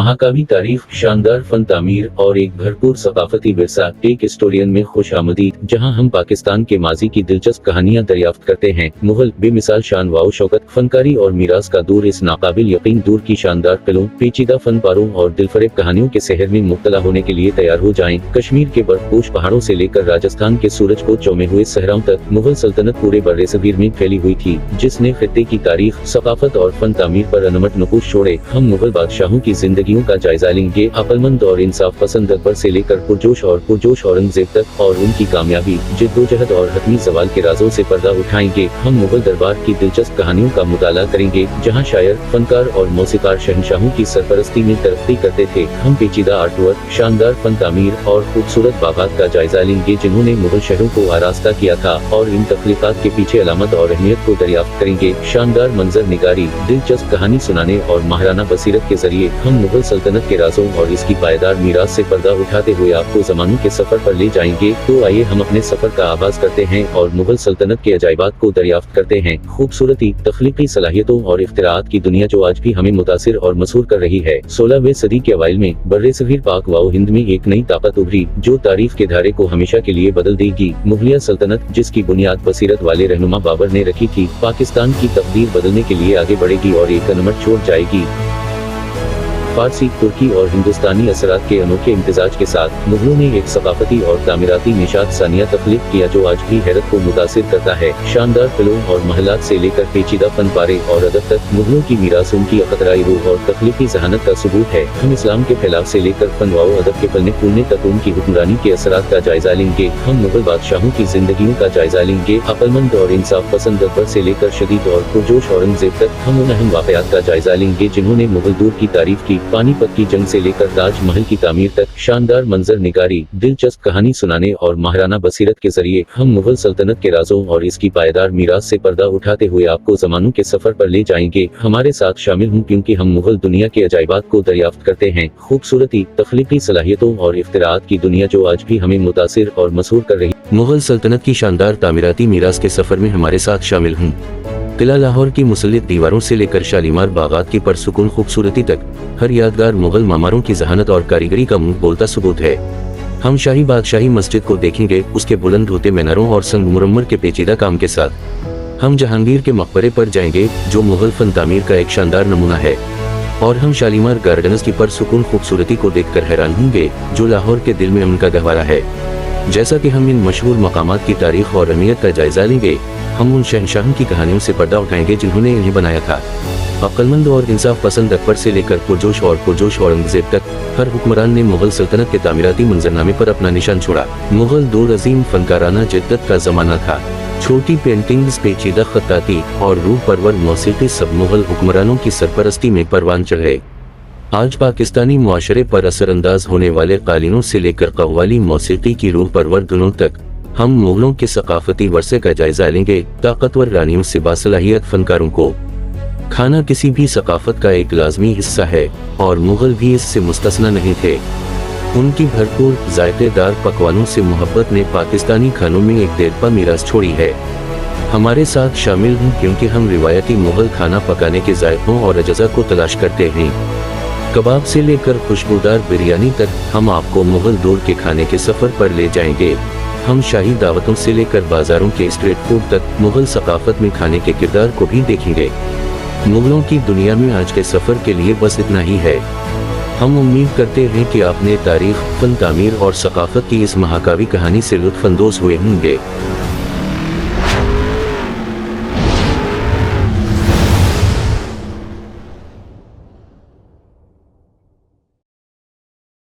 महाकाव्य तारीफ, शानदार फन तामीर और एक भरपूर सकाफती विरसा। एक हिस्टोरियन में खुश आमदीद, जहाँ हम पाकिस्तान के माजी की दिलचस्प कहानियाँ दरियाफ्त करते हैं। मुगल बेमिसाल शान वाओ शौकत, फनकारी और मीरास का दूर इस नाकाबिल यकीन दूर की शानदार किलों, पेचीदा फन पारों और दिलफरेब कहानियों के शहर में मुब्तला होने के लिए तैयार हो जाएं। कश्मीर के बर्फपोश पहाड़ों से लेकर राजस्थान के सूरज को चौमे हुए सहराओं तक मुगल सल्तनत पूरे बर्रे-सगीर में फैली हुई थी, जिसने खित्ते की तारीख, सकाफत और फन तामीर पर अनमट नकूश छोड़े। हम मुगल बादशाहों की जिंदगियों का जायजा लेंगे, अक्लमंद और इंसाफ पसंद अकबर से लेकर पुरजोश औरंगजेब तक, और उनकी कामयाबी, जिद्दोजहद और हतमी ज़वाल के राजों से पर्दा उठाएंगे। हम मुगल दरबार की दिलचस्प कहानियों का मुताला करेंगे, जहां शायर, फनकार और मौसीकार शहंशाहों की सरपरस्ती में तरक्की करते थे। हम पेचीदा आर्टवर्क, शानदार फन तामीर और खूबसूरत बागात का जायजा लेंगे जिन्होंने मुगल शहरों को आरास्ता किया था, और इन तख्लीकात के पीछे अलामत और अहमियत को दरियाफ्त करेंगे। शानदार मंजर निगारी, दिलचस्प कहानी सुनाने और माहिराना बसीरत के जरिए हम मुगल सल्तनत के राजों और इसकी पायदार मीरास से पर्दा उठाते हुए आपको ज़मानों के सफर पर ले जाएंगे। तो आइए हम अपने सफर का आगाज करते हैं और मुगल सल्तनत के अजायबात को दरियाफ्त करते हैं। खूबसूरती, तख्लीकी सलाहियतों और इख्तिराआत की दुनिया जो आज भी हमें मुतासिर और मसहूर कर रही है। 16वीं सदी के अवाइल में बर्रे-सगीर पाक वाओ हिंद में एक नई ताकत उभरी, जो तारीख के धारे को हमेशा के लिए बदल देगी। मुगलिया सल्तनत, जिसकी बुनियाद बसीरत वाले रहनुमा बाबर ने रखी थी, पाकिस्तान की तकदीर बदलने के लिए आगे बढ़ेगी और एक अनमट छोड़ जाएगी। फारसी, तुर्की और हिंदुस्तानी असरात के अनोखे इम्तिजाज के साथ मुगलों ने एक सकाफती और तामीराती निशात सानिया तख्लीक किया जो आज भी हैरत को मुतासिर करता है। शानदार फिल्मों और महलात से लेकर पेचीदा फन पारे और अदब तक, मुगलों की मीरास उनकी अखतराई रूह और तख्लीकी जहानत का सबूत है। हम इस्लाम के फैलाव से लेकर फन वाओ अदब के फलने फूलने तक उनकी हुक्मरानी के असरात का जायजा लेंगे। हम मुगल बादशाहों की जिंदगियों का जायजा लेंगे, अक्लमंद और इंसाफ पसंद अकबर से लेकर शदीद और पुरजोश औरंगजेब तक। हम उन अहम वाक़यात का जायजा लेंगे जिन्होंने मुगल दूर की तारीफ की, पानीपत की जंग से लेकर ताजमहल की तामीर तक। शानदार मंजर निगारी, दिलचस्प कहानी सुनाने और माहिराना बसीरत के जरिए हम मुगल सल्तनत के राजों और इसकी पायदार मीरास से पर्दा उठाते हुए आपको ज़मानों के सफर पर ले जाएंगे। हमारे साथ शामिल हों, क्योंकि हम मुगल दुनिया के अजायबात को दरियाफ्त करते हैं। खूबसूरती, तख्लीकी सलाहियतों और इख्तिराआत की दुनिया जो आज भी हमें मुतासिर और मसहूर कर रही। मुगल सल्तनत की शानदार तामीराती मीरास के सफर में हमारे साथ शामिल हों। किला लाहौर की मुसल्लत दीवारों से लेकर शालीमार बागात की परसुकून खूबसूरती तक, हर यादगार मुगल मामारों की जहानत और कारीगरी का मुंह बोलता सबूत है। हम शाही बादशाही मस्जिद को देखेंगे, उसके बुलंद होते मीनारों और संगमरमर के पेचीदा काम के साथ। हम जहांगीर के मकबरे पर जाएंगे, जो मुगल फन तामीर का एक शानदार नमूना है, और हम शालीमार गार्डन्स की परसुकून खूबसूरती को देखकर हैरान होंगे, जो लाहौर के दिल में अमन का गहवारा है। जैसा कि हम इन मशहूर मकामात की तारीख और अहमियत का जायजा लेंगे, हम उन शहंशाहों की कहानियों से पर्दा उठाएंगे जिन्होंने इन्हें बनाया था। अक्लमंद और इंसाफ पसंद अकबर से लेकर पुरजोश औरंगजेब तक, हर हुक्मरान ने मुगल सल्तनत के तामीराती मंजरनामे पर अपना निशान छोड़ा। मुगल दौर अजीम फनकाराना जिद्दत का जमाना था। छोटी पेंटिंग्स, पेचीदा खत्ताती और रूह परवर मौसीकी सब मुगल हुक्मरानों की सरपरस्ती में परवान चढ़े। आज पाकिस्तानी मुआशरे पर असरअंदाज होने वाले कालीनों से लेकर कव्वाली मौसीकी की रूह परवर धुनों तक, हम मुगलों के सकाफती वर्से का जायजा लेंगे। ताकतवर रानियों से बासलाहियत फनकारों को खाना किसी भी सकाफत का एक लाजमी हिस्सा है, और मुगल भी इससे मुस्तस्ना नहीं थे। उनकी भरपूर जायकेदार पकवानों से मोहब्बत ने पाकिस्तानी खानों में एक देरपा मीरास छोड़ी है। हमारे साथ शामिल हों, क्योंकि हम रिवायती मुगल खाना पकाने के जायकों और अजज़ा को तलाश करते हैं। कबाब से लेकर खुशबूदार बिरयानी तक, हम आपको मुगल दौर के खाने के सफर पर ले जाएंगे। हम शाही दावतों से लेकर बाजारों के स्ट्रीट फूड तक मुगल सकाफत में खाने के किरदार को भी देखेंगे। मुगलों की दुनिया में आज के सफर के लिए बस इतना ही है। हम उम्मीद करते हैं कि आपने तारीख, फन तामीर और सकाफत की इस महाकाव्य कहानी से लुत्फ अंदोज हुए होंगे।